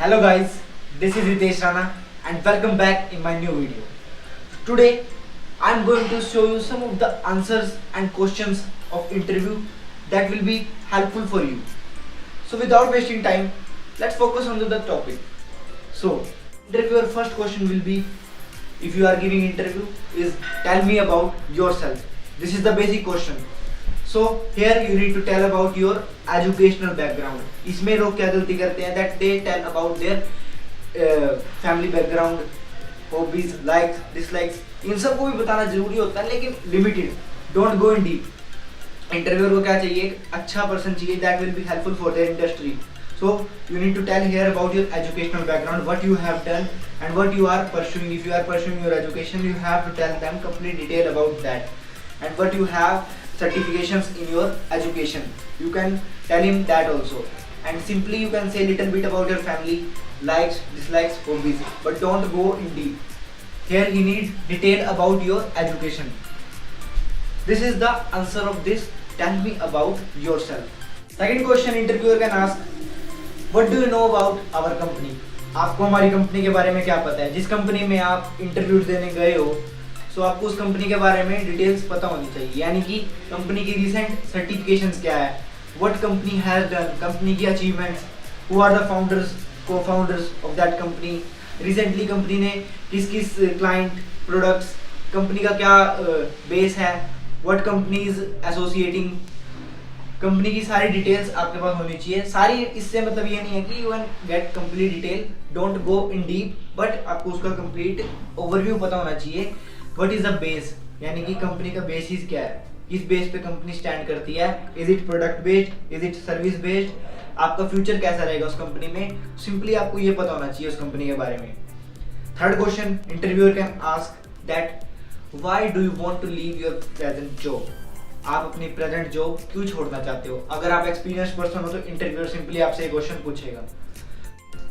Hello guys, this is Ritesh Rana and welcome back in my new video. Today I am going to show you some of the answers and questions of interview that will be helpful for you. So without wasting time, let's focus on the topic. So interviewer first question will be, if you are giving interview, is tell me about yourself. This is the basic question. So here you need to tell about your educational background. इसमें लोग क्या गलती करते हैं that they tell about their family background, hobbies, likes, dislikes. इन सबको भी बताना जरूरी होता है लेकिन limited. Don't go in deep. Interviewer को क्या चाहिए? एक अच्छा person चाहिए that will be helpful for their industry. So you need to tell here about your educational background, what you have done and what you are pursuing. If you are pursuing your education, you have to tell them complete detail about that and what you have certifications in your education. You can tell him that also, and simply you can say little bit about your family, likes, dislikes, hobbies, but don't go in deep. Here you need detail about your education. This is the answer of this. Tell me about yourself. Second question interviewer can ask, what do you know about our company? आपको हमारी company के बारे में क्या पता है? जिस company में आप इंटरव्यू देने गए हो, सो आपको उस कंपनी के बारे में डिटेल्स पता होनी चाहिए, यानी कि कंपनी की रिसेंट सर्टिफिकेशंस क्या है, what company has done, company की achievements, who are the founders, co-founders of that company, recently company ने किस किस क्लाइंट, प्रोडक्ट्स, कंपनी का क्या बेस है, what company is associating, company की सारी डिटेल्स आपके पास होनी चाहिए. सारी इससे मतलब ये नहीं है कि you can get complete detail, don't go in deep, but आपको उसका कंप्लीट ओवरव्यू पता होना चाहिए. व्हाट इज द बेस, यानी कि कंपनी का बेसिस क्या है, किस बेस पे कंपनी स्टैंड करती है, is it product based, is it service based, आपका फ्यूचर कैसा रहेगा उस कंपनी में. सिंपली आपको ये पता होना चाहिए उस कंपनी के बारे में. Third question interviewer can ask that why do you want to leave your present job. आप अपनी प्रेजेंट जॉब क्यों छोड़ना चाहते हो. अगर आप एक्सपीरियंस पर्सन हो तो इंटरव्यूअर सिंपली आपसे एक क्वेश्चन पूछेगा.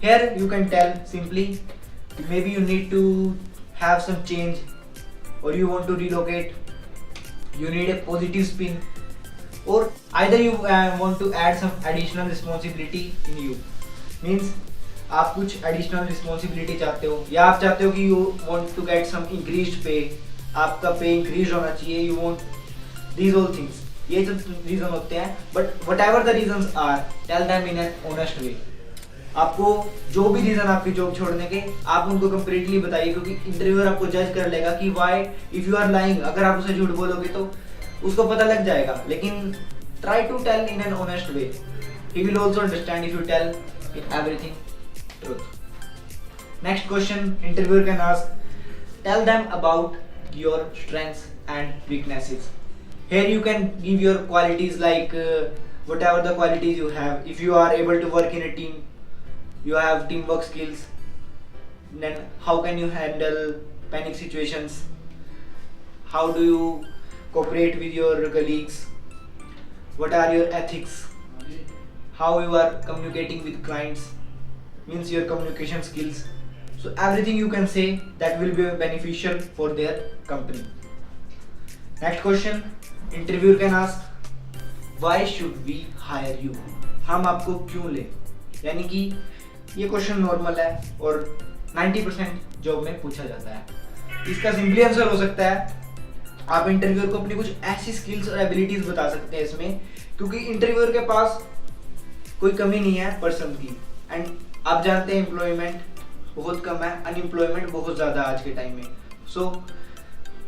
Here you can tell simply maybe you need to have some change or you want to relocate, you need a positive spin, or either you want to add some additional responsibility in you. Means आप कुछ additional responsibility चाहते हो, या आप चाहते हो कि you want to get some increased pay, आपका पे increase होना चाहिए, you want these all things. ये सब reason होते हैं, but whatever the reasons are, tell them in an honest way. आपको जो भी रीजन आपकी जॉब छोड़ने के, आप उनको कंप्लीटली बताइए, क्योंकि इंटरव्यूअर आपको जज कर लेगा कि why if you are lying. अगर आप उसे झूठ बोलोगे तो उसको पता लग जाएगा, लेकिन try to tell in an honest way. He will also understand if you tell in everything truth. Next question interviewer can ask, tell them about your strengths and weaknesses. Here you can give your qualities like whatever the qualities you have. If you are able to work in a team, you have teamwork skills, then how can you handle panic situations, how do you cooperate with your colleagues, what are your ethics, how you are communicating with clients, means your communication skills. So everything you can say that will be beneficial for their company. Next question interviewer can ask, why should we hire you. हम आपको क्यों लें. यानी कि ये question normal है और 90% job में पूछा जाता है. इसका सिंपली आंसर हो सकता है, आप इंटरव्यूअर को अपनी कुछ ऐसी स्किल्स और एबिलिटीज बता सकते हैं इसमें, क्योंकि इंटरव्यूअर के पास कोई कमी नहीं है पर्सन की. एंड आप जानते हैं एम्प्लॉयमेंट बहुत कम है, अनएम्प्लॉयमेंट बहुत ज़्यादा आज के टाइम में. सो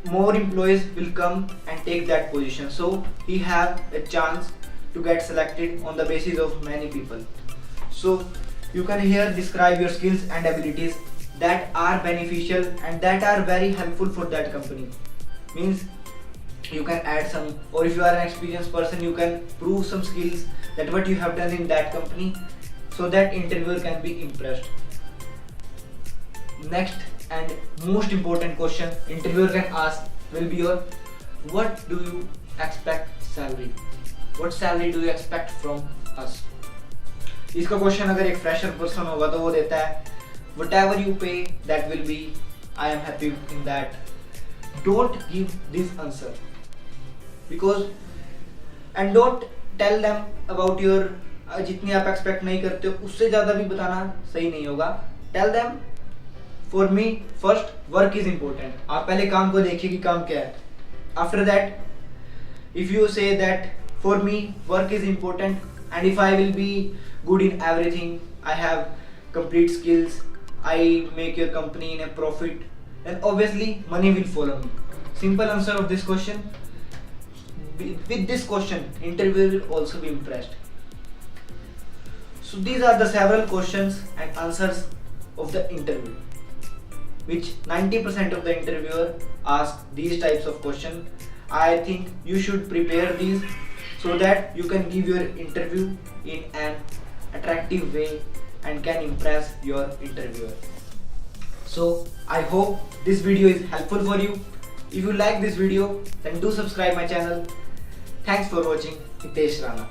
more employees will come and take that position, so he have a chance to get selected on the basis of many people. So you can here describe your skills and abilities that are beneficial and that are very helpful for that company. Means you can add some, or if you are an experienced person, you can prove some skills that what you have done in that company, so that interviewer can be impressed. Next and most important question interviewer can ask will be your, what do you expect salary. What salary do you expect from us. इसका question अगर एक fresher person होगा तो वो देता है, whatever you pay that will be, I am happy in that. Don't give this answer because, and don't tell them about your जितनी आप एक्सपेक्ट नहीं करते हो उससे ज़्यादा भी बताना सही नहीं होगा. Tell them for me first work is important. आप पहले काम को देखिए कि काम क्या है. After that if you say that for me work is important and if I will be good in everything, I have complete skills, I make your company in a profit, then obviously money will follow me. Simple answer of this question. With this question interviewer will also be impressed. So these are the several questions and answers of the interview, which 90% of the interviewer ask these types of questions. I think you should prepare these so that you can give your interview in an attractive way and can impress your interviewer. So I hope this video is helpful for you. If you like this video, then do subscribe my channel. Thanks for watching. Hitesh Rana.